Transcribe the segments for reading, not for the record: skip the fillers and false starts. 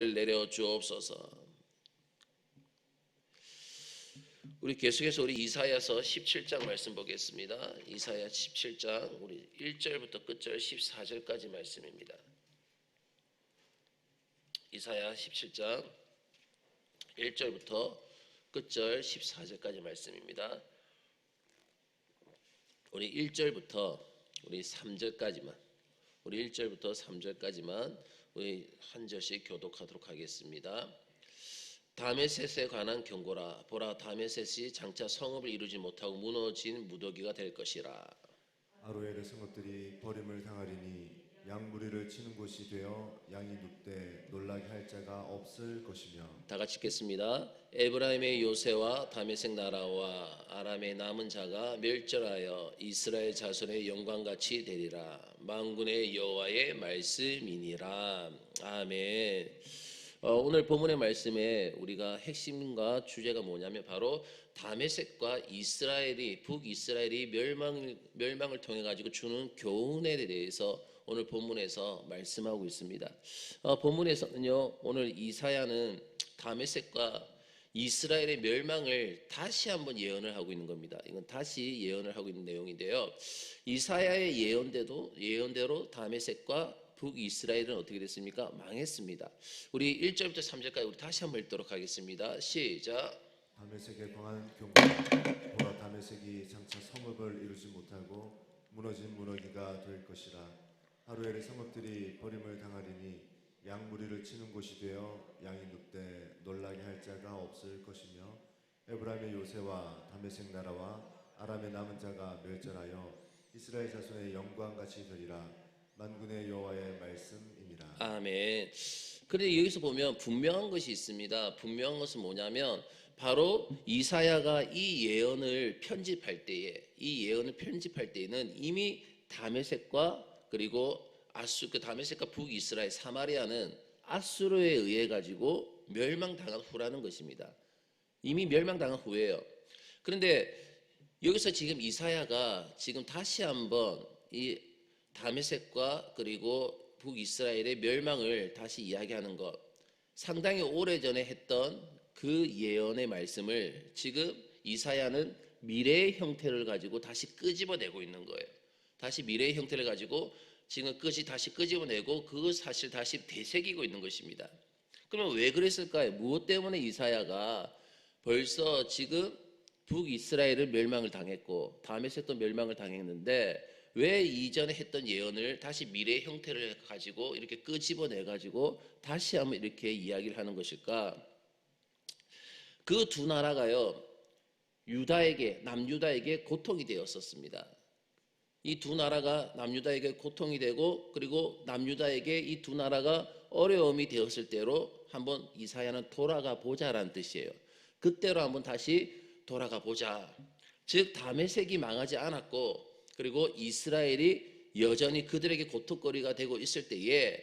내려 주옵소서. 우리 계속해서 우리 이사야서 17장 말씀 보겠습니다. 이사야 17장 우리 1절부터 끝절 14절까지 말씀입니다. 이사야 17장 1절부터 끝절 14절까지 말씀입니다. 우리 1절부터 우리 3절까지만 우리 1절부터 3절까지만 우리 한 절씩 교독하도록 하겠습니다. 다메섹에 관한 경고라. 보라, 다메섹이 장차 성읍을 이루지 못하고 무너진 무더기가 될 것이라. 아로엘의 성읍들이 버림을 당하리니 양무리를 치는 곳이 되어 양이 눕되 놀라게 할 자가 없을 것이며. 다 같이 읽겠습니다. 에브라임의 요새와 다메섹 나라와 아람의 남은 자가 멸절하여 이스라엘 자손의 영광같이 되리라. 만군의 여호와의 말씀이니라. 아멘. 오늘 본문의 말씀에 우리가 핵심과 주제가 뭐냐면 바로 다메섹과 이스라엘이 북이스라엘이 멸망을 통해 가지고 주는 교훈에 대해서 오늘 본문에서 말씀하고 있습니다. 본문에서는요, 오늘 이사야는 다메섹과 이스라엘의 멸망을 다시 한번 예언을 하고 있는 겁니다. 이건 다시 예언을 하고 있는 내용인데요. 이사야의 예언대로 다메섹과 북이스라엘은 어떻게 됐습니까? 망했습니다. 우리 1절부터 3절까지 우리 다시 한번 읽도록 하겠습니다. 시작. 다메섹에 관한 경고라. 보라, 다메섹이 장차 성읍을 이루지 못하고 무너진 무너기가 될 것이라. 아로엘의 성읍들이 버림을 당하리니 양무리를 치는 곳이 되어 양이 눕되 놀라게 할 자가 없을 것이며. 에브라임의 요새와 다메섹 나라와 아람의 남은 자가 멸절하여 이스라엘 자손의 영광같이 되리라. 만군의 여호와의 말씀이니라. 아멘. 그런데 여기서 보면 분명한 것이 있습니다. 분명한 것은 뭐냐면 바로 이사야가 이 예언을 편집할 때에는 이미 다메섹과 그리고 다메섹과 북이스라엘 사마리아는 아수르에 의해 가지고 멸망당한 후라는 것입니다. 이미 멸망당한 후예요. 그런데 여기서 지금 이사야가 지금 다시 한번 이 다메섹과 그리고 북이스라엘의 멸망을 다시 이야기하는 것, 상당히 오래전에 했던 그 예언의 말씀을 지금 이사야는 미래의 형태를 가지고 다시 끄집어내고 있는 거예요. 다시 미래의 형태를 가지고 지금 다시 끄집어내고 그 사실 다시 되새기고 있는 것입니다. 그러면 왜 그랬을까요? 무엇 때문에 이사야가 벌써 지금 북이스라엘은 멸망을 당했고 다메섹도 멸망을 당했는데 왜 이전에 했던 예언을 다시 미래의 형태를 가지고 이렇게 끄집어내 가지고 다시 한번 이렇게 이야기를 하는 것일까? 그 두 나라가요, 남유다에게 고통이 되었었습니다. 이 두 나라가 남유다에게 고통이 되고 그리고 남유다에게 이 두 나라가 어려움이 되었을 때로 한번 이사야는 돌아가 보자라는 뜻이에요. 그때로 한번 다시 돌아가 보자. 즉 다메섹이 망하지 않았고 그리고 이스라엘이 여전히 그들에게 고통거리가 되고 있을 때에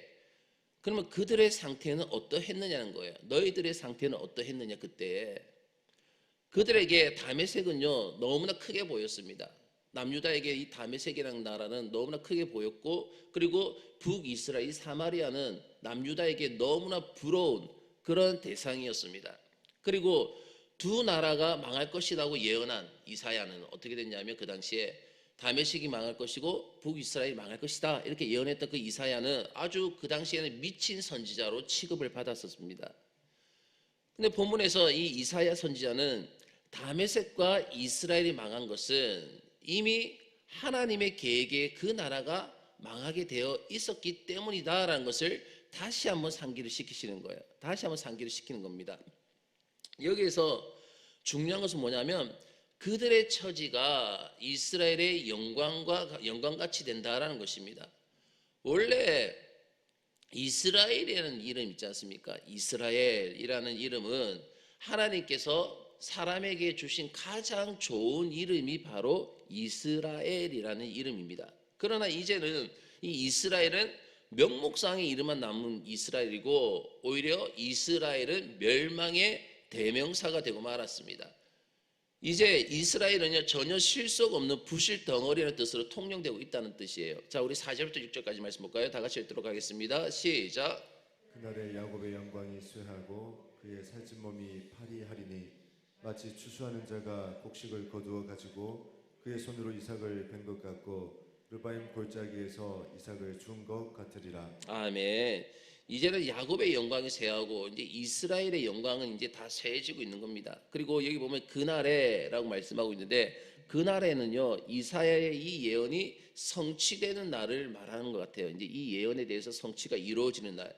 그러면 그들의 상태는 어떠했느냐는 거예요. 너희들의 상태는 어떠했느냐 그때. 그들에게 다메섹은요 너무나 크게 보였습니다. 남유다에게 이 다메섹이라는 나라는 너무나 크게 보였고 그리고 북이스라엘 사마리아는 남유다에게 너무나 부러운 그런 대상이었습니다. 그리고 두 나라가 망할 것이라고 예언한 이사야는 어떻게 됐냐면 그 당시에 다메섹이 망할 것이고 북이스라엘이 망할 것이다 이렇게 예언했던 그 이사야는 아주 그 당시에는 미친 선지자로 취급을 받았었습니다. 근데 본문에서 이 이사야 선지자는 다메섹과 이스라엘이 망한 것은 이미 하나님의 계획에 그 나라가 망하게 되어 있었기 때문이다라는 것을 다시 한번 상기를 시키시는 거예요. 다시 한번 상기를 시키는 겁니다. 여기에서 중요한 것은 뭐냐면 그들의 처지가 이스라엘의 영광같이 된다라는 것입니다. 원래 이스라엘이라는 이름 있지 않습니까? 이스라엘이라는 이름은 하나님께서 사람에게 주신 가장 좋은 이름이 바로 이스라엘이라는 이름입니다. 그러나 이제는 이 이스라엘은 명목상의 이름만 남은 이스라엘이고 오히려 이스라엘은 멸망의 대명사가 되고 말았습니다. 이제 이스라엘은요 전혀 실속 없는 부실 덩어리라는 뜻으로 통용되고 있다는 뜻이에요. 자, 우리 4절부터 6절까지 말씀 볼까요? 다 같이 읽도록 하겠습니다. 시작. 그날에 야곱의 영광이 쇠하고 그의 살찐 몸이 파리하리니 마치 추수하는 자가 곡식을 거두어 가지고 그의 손으로 이삭을 벤 것 같고 르바임 골짜기에서 이삭을 준 것 같으리라. 아멘. 이제는 야곱의 영광이 쇠하고 이제 이스라엘의 영광은 이제 다 쇠해지고 있는 겁니다. 그리고 여기 보면 그날에라고 말씀하고 있는데 그날에는요 이사야의 이 예언이 성취되는 날을 말하는 것 같아요. 이제 이 예언에 대해서 성취가 이루어지는 날.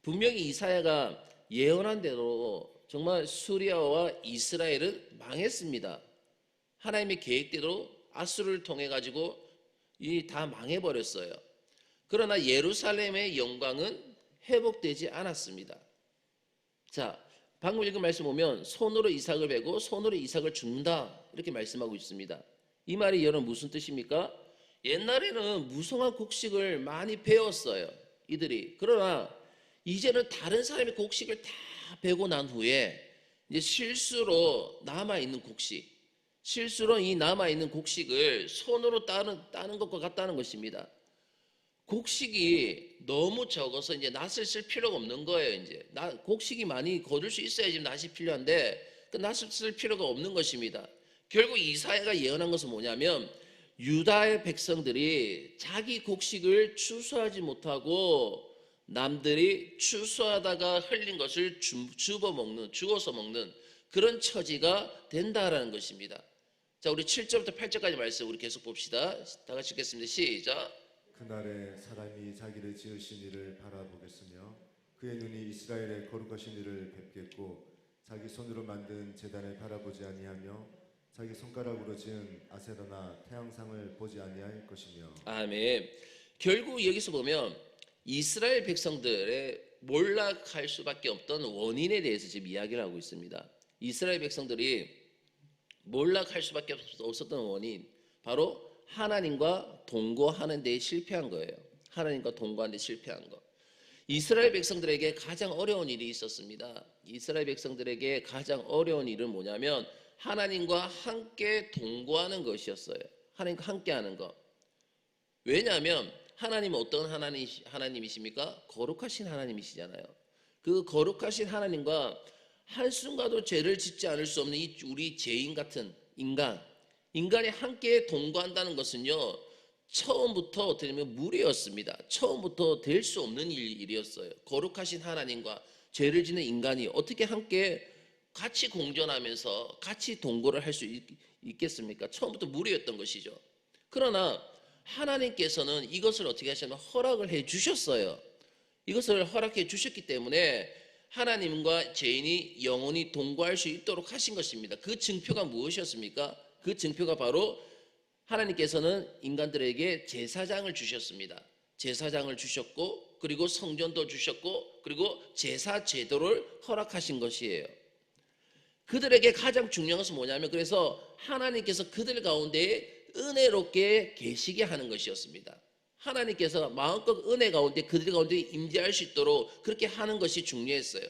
분명히 이사야가 예언한 대로 정말 수리아와 이스라엘은 망했습니다. 하나님의 계획대로 아수르를 통해 가지고 이 다 망해버렸어요. 그러나 예루살렘의 영광은 회복되지 않았습니다. 자, 방금 읽은 말씀 보면 손으로 이삭을 베고 손으로 이삭을 줍는다 이렇게 말씀하고 있습니다. 이 말이 여러분 무슨 뜻입니까? 옛날에는 무성한 곡식을 많이 베었어요 이들이. 그러나 이제는 다른 사람의 곡식을 다 베고 난 후에 이제 실수로 남아있는 곡식, 실수로 이 남아있는 곡식을 손으로 따는 것과 같다는 것입니다. 곡식이 너무 적어서 이제 낫을 쓸 필요가 없는 거예요. 이제 곡식이 많이 거둘 수 있어야지 낫이 필요한데 그 낫을 쓸 필요가 없는 것입니다. 결국 이사야가 예언한 것은 뭐냐면 유다의 백성들이 자기 곡식을 추수하지 못하고 남들이 추수하다가 흘린 것을 주워서 먹는 그런 처지가 된다라는 것입니다. 자, 우리 7절부터 8절까지 말씀 우리 계속 봅시다. 다 같이 읽겠습니다. 시작. 그날에 사람이 자기를 지으신 이를 바라보겠으며 그의 눈이 이스라엘의 거룩하신 이를 뵙겠고 자기 손으로 만든 제단을 바라보지 아니하며 자기 손가락으로 지은 아세라나 태양상을 보지 아니할 것이며. 아멘. 결국 여기서 보면 이스라엘 백성들의 몰락할 수밖에 없던 원인에 대해서 지금 이야기를 하고 있습니다. 이스라엘 백성들이 몰락할 수밖에 없었던 원인, 바로 하나님과 동거하는 데 실패한 거예요. 하나님과 동거하는 데 실패한 거. 이스라엘 백성들에게 가장 어려운 일이 있었습니다. 이스라엘 백성들에게 가장 어려운 일은 뭐냐면 하나님과 함께 동거하는 것이었어요. 하나님과 함께하는 것. 왜냐하면 하나님은 어떤 하나님이십니까? 거룩하신 하나님이시잖아요. 그 거룩하신 하나님과 한순간도 죄를 짓지 않을 수 없는 이 우리 죄인 같은 인간이 함께 동거한다는 것은요 처음부터 어떻게 보면 무리였습니다. 처음부터 될 수 없는 일이었어요. 거룩하신 하나님과 죄를 짓는 인간이 어떻게 함께 같이 공존하면서 같이 동거를 할 수 있겠습니까? 처음부터 무리였던 것이죠. 그러나 하나님께서는 이것을 어떻게 하셨냐면 허락을 해 주셨어요. 이것을 허락해 주셨기 때문에 하나님과 죄인이 영원히 동거할 수 있도록 하신 것입니다. 그 증표가 무엇이었습니까? 그 증표가 바로 하나님께서는 인간들에게 제사장을 주셨습니다. 제사장을 주셨고 그리고 성전도 주셨고 그리고 제사 제도를 허락하신 것이에요. 그들에게 가장 중요한 것은 뭐냐면 그래서 하나님께서 그들 가운데 은혜롭게 계시게 하는 것이었습니다. 하나님께서 마음껏 은혜 가운데 그들 가운데 임재할 수 있도록 그렇게 하는 것이 중요했어요.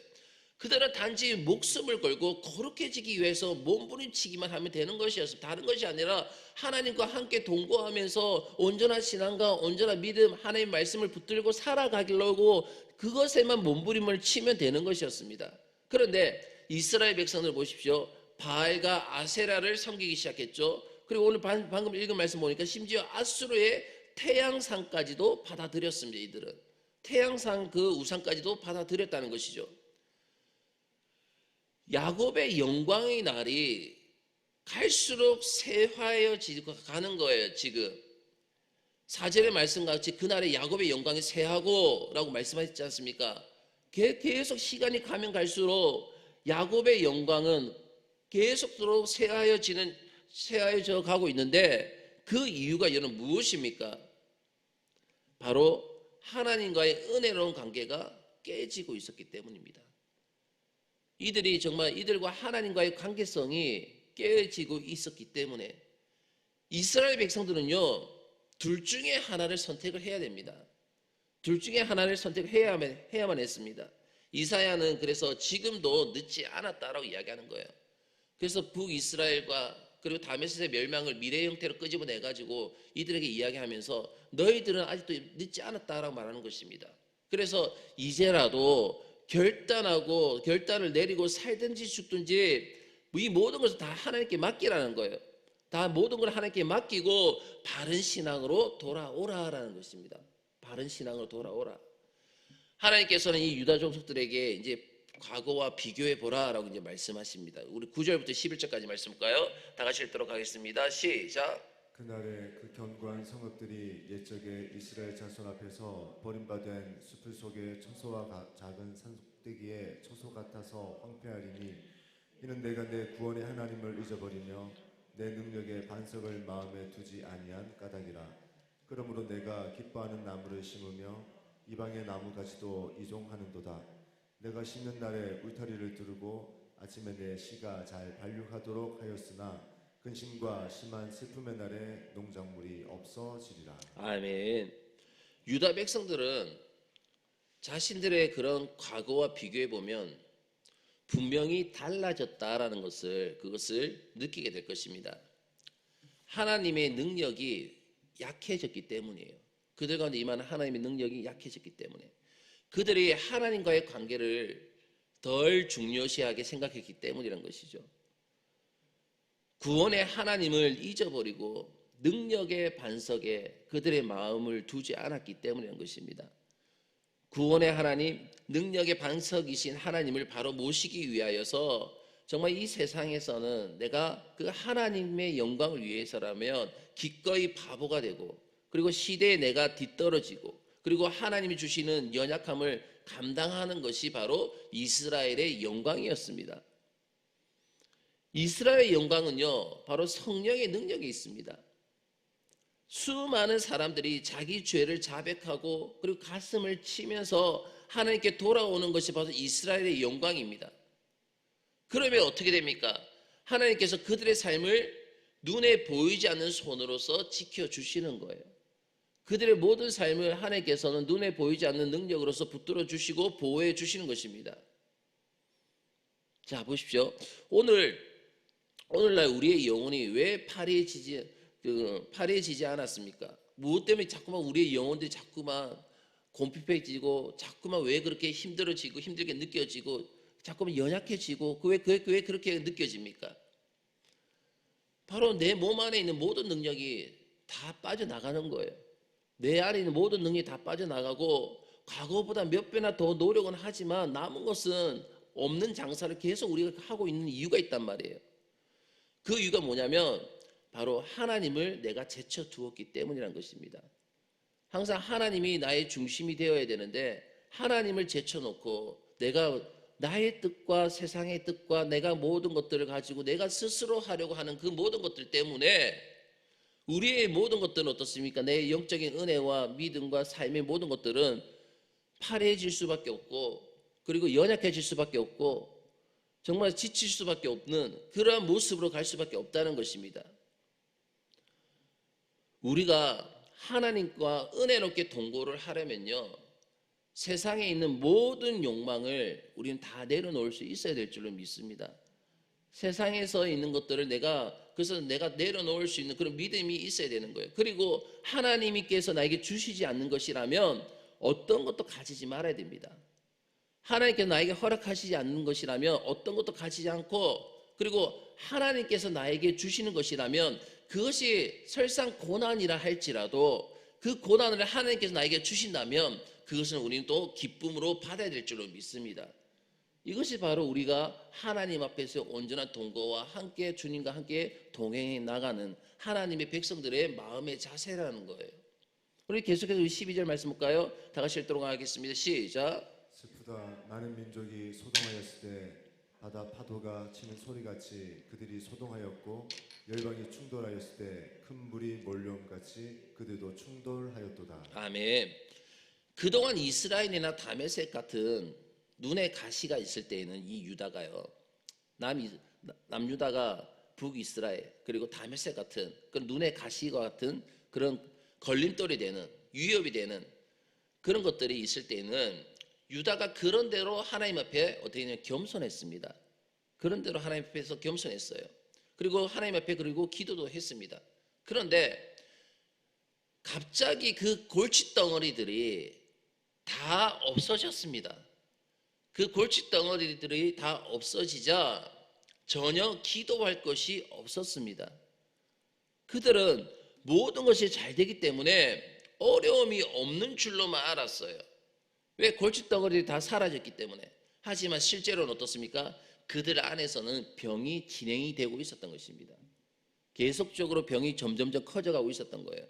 그들은 단지 목숨을 걸고 거룩해지기 위해서 몸부림치기만 하면 되는 것이었어요. 다른 것이 아니라 하나님과 함께 동거하면서 온전한 신앙과 온전한 믿음, 하나님의 말씀을 붙들고 살아가려고 그것에만 몸부림을 치면 되는 것이었습니다. 그런데 이스라엘 백성들 보십시오. 바알과 아세라를 섬기기 시작했죠. 그리고 오늘 방금 읽은 말씀 보니까 심지어 아수르의 태양상까지도 받아들였습니다. 이들은 태양상 그 우상까지도 받아들였다는 것이죠. 야곱의 영광의 날이 갈수록 쇠화해지고 가는 거예요. 지금 4절의 말씀과 같이 그날에 야곱의 영광이 쇠하고 라고 말씀하셨지 않습니까? 계속 시간이 가면 갈수록 야곱의 영광은 계속적으로 쇠하여져 가고 있는데 그 이유가 여러분 무엇입니까? 바로 하나님과의 은혜로운 관계가 깨지고 있었기 때문입니다. 이들이 정말 이들과 하나님과의 관계성이 깨지고 있었기 때문에 이스라엘 백성들은요 둘 중에 하나를 선택을 해야 됩니다. 둘 중에 하나를 선택해야만 했습니다. 이사야는 그래서 지금도 늦지 않았다라고 이야기하는 거예요. 그래서 북이스라엘과 그리고 다메섹의 멸망을 미래 형태로 끄집어내 가지고 이들에게 이야기하면서 너희들은 아직도 늦지 않았다라고 말하는 것입니다. 그래서 이제라도 결단을 내리고 살든지 죽든지 이 모든 것을 다 하나님께 맡기라는 거예요. 다 모든 걸 하나님께 맡기고 바른 신앙으로 돌아오라라는 것입니다. 바른 신앙으로 돌아오라. 하나님께서는 이 유다 족속들에게 이제 과거와 비교해 보라라고 이제 말씀하십니다. 우리 9절부터 11절까지 말씀 볼까요? 다 같이 읽도록 하겠습니다. 시작. 그날에 그 견고한 성읍들이 옛적에 이스라엘 자손 앞에서 버림받은 숲을 속의 초소와 작은 산꼭대기의 초소 같아서 황폐하리니 이는 내가 내 구원의 하나님을 잊어버리며 내 능력의 반석을 마음에 두지 아니한 까닭이라. 그러므로 내가 기뻐하는 나무를 심으며 이방의 나무가지도 이종하는도다. 내가 심는 날에 울타리를 두르고 아침에 내 씨가 잘 발육하도록 하였으나 근심과 심한 슬픔의 날에 농작물이 없어지리라. 아멘. 유다 백성들은 자신들의 그런 과거와 비교해 보면 분명히 달라졌다라는 그것을 느끼게 될 것입니다. 하나님의 능력이 약해졌기 때문이에요. 그들 가운데 임하는 하나님의 능력이 약해졌기 때문에 그들이 하나님과의 관계를 덜 중요시하게 생각했기 때문이라는 것이죠. 구원의 하나님을 잊어버리고 능력의 반석에 그들의 마음을 두지 않았기 때문이라는 것입니다. 구원의 하나님, 능력의 반석이신 하나님을 바로 모시기 위하여서 정말 이 세상에서는 내가 그 하나님의 영광을 위해서라면 기꺼이 바보가 되고 그리고 시대에 내가 뒤떨어지고 그리고 하나님이 주시는 연약함을 감당하는 것이 바로 이스라엘의 영광이었습니다. 이스라엘의 영광은요, 바로 성령의 능력이 있습니다. 수많은 사람들이 자기 죄를 자백하고 그리고 가슴을 치면서 하나님께 돌아오는 것이 바로 이스라엘의 영광입니다. 그러면 어떻게 됩니까? 하나님께서 그들의 삶을 눈에 보이지 않는 손으로서 지켜주시는 거예요. 그들의 모든 삶을 하나님께서는 눈에 보이지 않는 능력으로서 붙들어 주시고 보호해 주시는 것입니다. 자, 보십시오. 오늘날 우리의 영혼이 왜 파리해지지 않았습니까? 무엇 때문에 자꾸만 우리의 영혼들이 자꾸만 곰핍해지고 자꾸만 왜 그렇게 힘들게 느껴지고 자꾸만 연약해지고 왜 그렇게 느껴집니까? 바로 내 몸 안에 있는 모든 능력이 다 빠져나가는 거예요. 내 안에 있는 모든 능력이 다 빠져나가고 과거보다 몇 배나 더 노력은 하지만 남은 것은 없는 장사를 계속 우리가 하고 있는 이유가 있단 말이에요. 그 이유가 뭐냐면 바로 하나님을 내가 제쳐두었기 때문이라는 것입니다. 항상 하나님이 나의 중심이 되어야 되는데 하나님을 제쳐놓고 내가 나의 뜻과 세상의 뜻과 내가 모든 것들을 가지고 내가 스스로 하려고 하는 그 모든 것들 때문에 우리의 모든 것들은 어떻습니까? 내 영적인 은혜와 믿음과 삶의 모든 것들은 파래해질 수밖에 없고 그리고 연약해질 수밖에 없고 정말 지칠 수밖에 없는 그러한 모습으로 갈 수밖에 없다는 것입니다. 우리가 하나님과 은혜롭게 동거를 하려면요, 세상에 있는 모든 욕망을 우리는 다 내려놓을 수 있어야 될 줄로 믿습니다. 세상에서 있는 것들을 그래서 내가 내려놓을 수 있는 그런 믿음이 있어야 되는 거예요. 그리고 하나님께서 나에게 주시지 않는 것이라면 어떤 것도 가지지 말아야 됩니다. 하나님께서 나에게 허락하시지 않는 것이라면 어떤 것도 가지지 않고 그리고 하나님께서 나에게 주시는 것이라면 그것이 설상 고난이라 할지라도 그 고난을 하나님께서 나에게 주신다면 그것은 우리는 또 기쁨으로 받아야 될 줄로 믿습니다. 이것이 바로 우리가 하나님 앞에서 온전한 동거와 함께 주님과 함께 동행해 나가는 하나님의 백성들의 마음의 자세라는 거예요. 우리 계속해서 12절 말씀 볼까요? 다 같이 읽도록 하겠습니다. 시작. 슬프다. 많은 민족이 소동하였을 때 바다 파도가 치는 소리같이 그들이 소동하였고 열방이 충돌하였을 때 큰 물이 몰려옴같이 그들도 충돌하였도다. 아멘. 그동안 이스라엘이나 다메섹 같은 눈에 가시가 있을 때에는 이 유다가요, 남유다가 북이스라엘 그리고 다메섹 같은 그런 눈에 가시와 같은 그런 걸림돌이 되는 위협이 되는 그런 것들이 있을 때에는 유다가 그런 대로 하나님 앞에 어떻게 했냐면 겸손했습니다. 그런 대로 하나님 앞에서 겸손했어요. 그리고 하나님 앞에 그리고 기도도 했습니다. 그런데 갑자기 그 골칫덩어리들이 다 없어졌습니다. 그 골칫덩어리들이 다 없어지자 전혀 기도할 것이 없었습니다. 그들은 모든 것이 잘 되기 때문에 어려움이 없는 줄로만 알았어요. 왜? 골칫덩어리들이 다 사라졌기 때문에. 하지만 실제로는 어떻습니까? 그들 안에서는 병이 진행이 되고 있었던 것입니다. 계속적으로 병이 점점점 커져가고 있었던 거예요.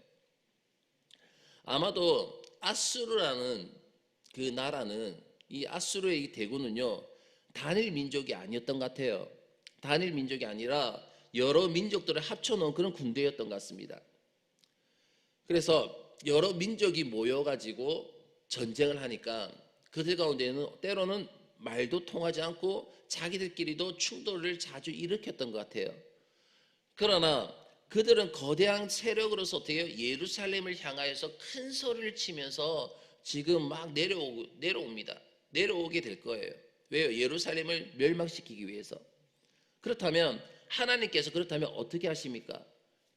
아마도 아수르라는 그 나라는, 이 아수르의 이 대군은요, 단일 민족이 아니었던 것 같아요. 단일 민족이 아니라 여러 민족들을 합쳐놓은 그런 군대였던 것 같습니다. 그래서 여러 민족이 모여가지고 전쟁을 하니까 그들 가운데는 때로는 말도 통하지 않고 자기들끼리도 충돌을 자주 일으켰던 것 같아요. 그러나 그들은 거대한 세력으로서 어떻게 해요? 예루살렘을 향하여서 큰 소리를 치면서 지금 막 내려옵니다. 내려오게 될 거예요. 왜요? 예루살렘을 멸망시키기 위해서. 그렇다면 하나님께서 그렇다면 어떻게 하십니까?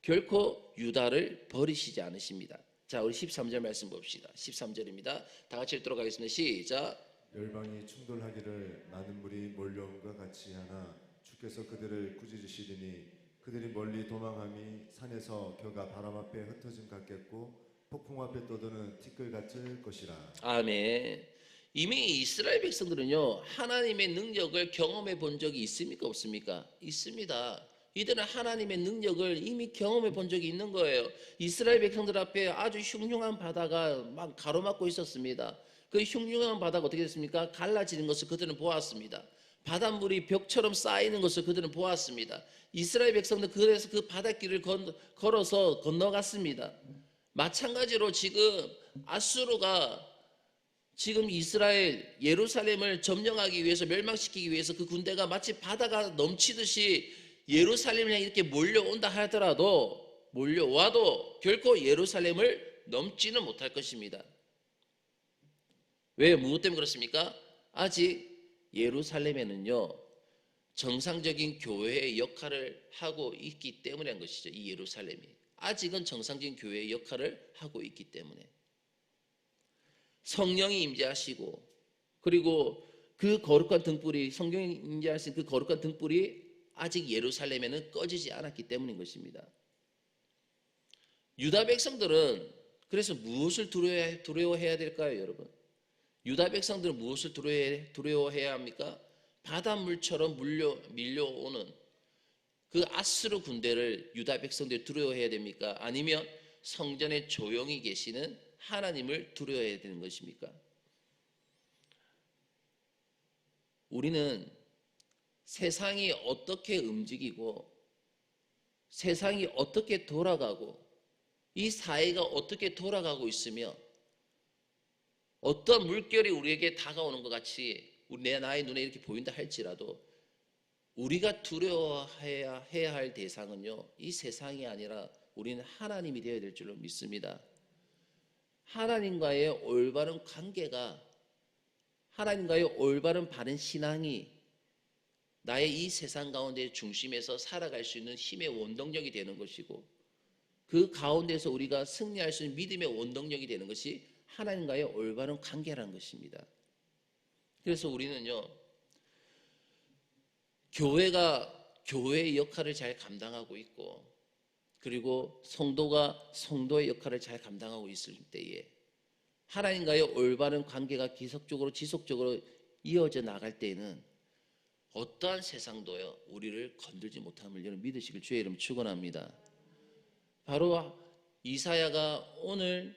결코 유다를 버리시지 않으십니다. 자, 우리 13절 말씀 봅시다. 13절입니다. 다 같이 읽도록 하겠습니다. 시작. 열방이 충돌하기를 많은 물이 몰려옴과 같이 하나 주께서 그들을 꾸짖으시리니 그들이 멀리 도망함이 산에서 겨가 바람 앞에 흩어짐 같겠고 폭풍 앞에 떠도는 티끌 같을 것이라. 아멘. 이미 이스라엘 백성들은요, 하나님의 능력을 경험해 본 적이 있습니까? 없습니까? 있습니다. 이들은 하나님의 능력을 이미 경험해 본 적이 있는 거예요. 이스라엘 백성들 앞에 아주 흉흉한 바다가 막 가로막고 있었습니다. 그 흉흉한 바다가 어떻게 됐습니까? 갈라지는 것을 그들은 보았습니다. 바닷물이 벽처럼 쌓이는 것을 그들은 보았습니다. 이스라엘 백성들 그래서 그 바닷길을 걸어서 건너갔습니다. 마찬가지로 지금 아수르가 지금 이스라엘 예루살렘을 점령하기 위해서, 멸망시키기 위해서 그 군대가 마치 바다가 넘치듯이 예루살렘을 향해 이렇게 몰려온다 하더라도, 몰려와도 결코 예루살렘을 넘지는 못할 것입니다. 왜? 무엇 때문에 그렇습니까? 아직 예루살렘에는요, 정상적인 교회의 역할을 하고 있기 때문에 한 것이죠. 이 예루살렘이 아직은 정상적인 교회의 역할을 하고 있기 때문에. 성령이 임재하시고, 그리고 그 거룩한 등불이, 성령이 임재하신 그 거룩한 등불이 아직 예루살렘에는 꺼지지 않았기 때문인 것입니다. 유다 백성들은 그래서 무엇을 두려워해야 될까요, 여러분? 유다 백성들은 무엇을 두려워해야 합니까? 바닷물처럼 밀려오는 그 아수르 군대를 유다 백성들이 두려워해야 됩니까? 아니면 성전에 조용히 계시는 하나님을 두려워해야 되는 것입니까? 우리는 세상이 어떻게 움직이고 세상이 어떻게 돌아가고 이 사회가 어떻게 돌아가고 있으며 어떤 물결이 우리에게 다가오는 것 같이 나의 눈에 이렇게 보인다 할지라도 우리가 두려워해야 할 대상은요, 이 세상이 아니라 우리는 하나님이 되어야 될 줄로 믿습니다. 하나님과의 올바른 관계가, 하나님과의 올바른 바른 신앙이 나의 이 세상 가운데 중심에서 살아갈 수 있는 힘의 원동력이 되는 것이고, 그 가운데서 우리가 승리할 수 있는 믿음의 원동력이 되는 것이 하나님과의 올바른 관계라는 것입니다. 그래서 우리는요, 교회가 교회의 역할을 잘 감당하고 있고, 그리고 성도가 성도의 역할을 잘 감당하고 있을 때에 하나님과의 올바른 관계가 지속적으로 이어져 나갈 때에는 어떠한 세상도요 우리를 건들지 못함을 여러분 믿으시길 주의 이름 축원합니다. 바로 이사야가 오늘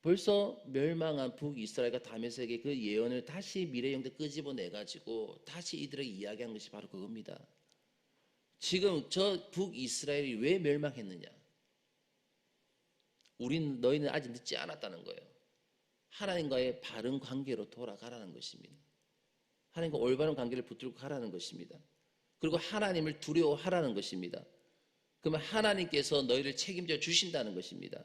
벌써 멸망한 북이스라엘과 다메섹의 그 예언을 다시 미래형대 끄집어내가지고 다시 이들에게 이야기한 것이 바로 그겁니다. 지금 저 북이스라엘이 왜 멸망했느냐? 너희는 아직 늦지 않았다는 거예요. 하나님과의 바른 관계로 돌아가라는 것입니다. 하나님과 올바른 관계를 붙들고 가라는 것입니다. 그리고 하나님을 두려워하라는 것입니다. 그러면 하나님께서 너희를 책임져 주신다는 것입니다.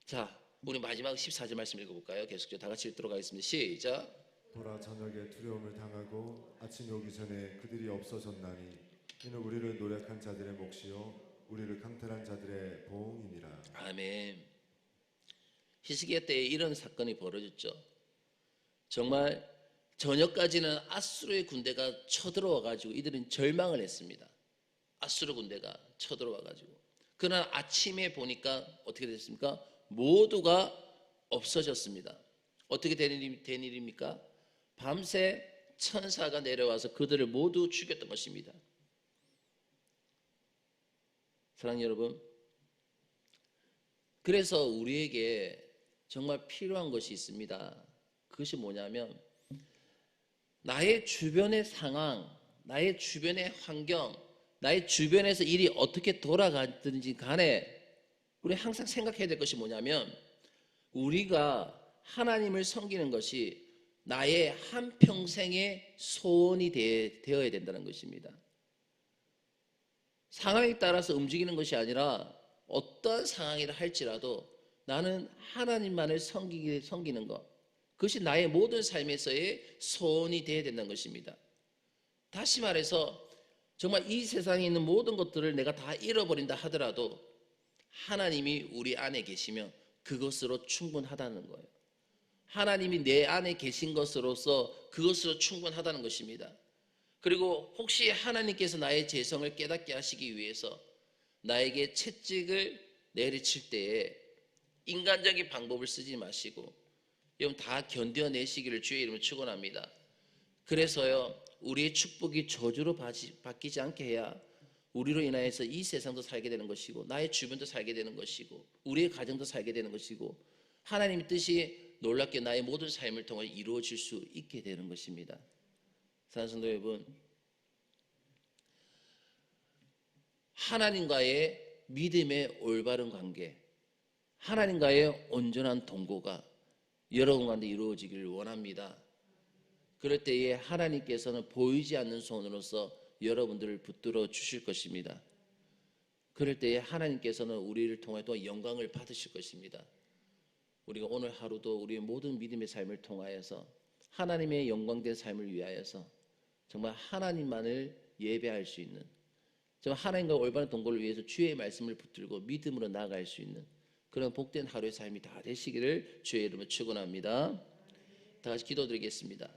자, 우리 마지막 14절 말씀 읽어볼까요? 계속해서 다 같이 읽도록 하겠습니다. 시작. 보라 저녁에 두려움을 당하고 아침이 오기 전에 그들이 없어졌나니 이는 우리를 노력한 자들의 몫이요 우리를 강탈한 자들의 보응이니라. 아멘. 히스기야 때에 이런 사건이 벌어졌죠. 정말 저녁까지는 아수르의 군대가 쳐들어와 가지고 이들은 절망을 했습니다. 아수르 군대가 쳐들어와 가지고. 그러나 아침에 보니까 어떻게 됐습니까? 모두가 없어졌습니다. 어떻게 된 일입니까? 밤새 천사가 내려와서 그들을 모두 죽였던 것입니다. 사랑하는 여러분, 그래서 우리에게 정말 필요한 것이 있습니다. 그것이 뭐냐면 나의 주변의 상황, 나의 주변의 환경, 나의 주변에서 일이 어떻게 돌아가든지 간에 우리 항상 생각해야 될 것이 뭐냐면 우리가 하나님을 섬기는 것이 나의 한평생의 소원이 되어야 된다는 것입니다. 상황에 따라서 움직이는 것이 아니라 어떠한 상황이라 할지라도 나는 하나님만을 섬기는 것, 그것이 나의 모든 삶에서의 소원이 되어야 된다는 것입니다. 다시 말해서 정말 이 세상에 있는 모든 것들을 내가 다 잃어버린다 하더라도 하나님이 우리 안에 계시면 그것으로 충분하다는 거예요. 하나님이 내 안에 계신 것으로서 그것으로 충분하다는 것입니다. 그리고 혹시 하나님께서 나의 죄성을 깨닫게 하시기 위해서 나에게 채찍을 내리칠 때에 인간적인 방법을 쓰지 마시고 여러분 다 견뎌내시기를 주의 이름으로 축원합니다. 그래서요 우리의 축복이 저주로 바뀌지 않게 해야 우리로 인하여서 이 세상도 살게 되는 것이고 나의 주변도 살게 되는 것이고 우리의 가정도 살게 되는 것이고 하나님의 뜻이 놀랍게 나의 모든 삶을 통해 이루어질 수 있게 되는 것입니다. 사랑하는 성도 여러분, 하나님과의 믿음의 올바른 관계, 하나님과의 온전한 동거가 여러분 가운데 이루어지기를 원합니다. 그럴 때에 하나님께서는 보이지 않는 손으로서 여러분들을 붙들어 주실 것입니다. 그럴 때에 하나님께서는 우리를 통해 또 영광을 받으실 것입니다. 우리가 오늘 하루도 우리의 모든 믿음의 삶을 통하여서 하나님의 영광된 삶을 위하여서 정말 하나님만을 예배할 수 있는, 정말 하나님과 올바른 동거를 위해서 주의 말씀을 붙들고 믿음으로 나아갈 수 있는 그런 복된 하루의 삶이 다 되시기를 주의 이름으로 축원합니다. 다 같이 기도드리겠습니다.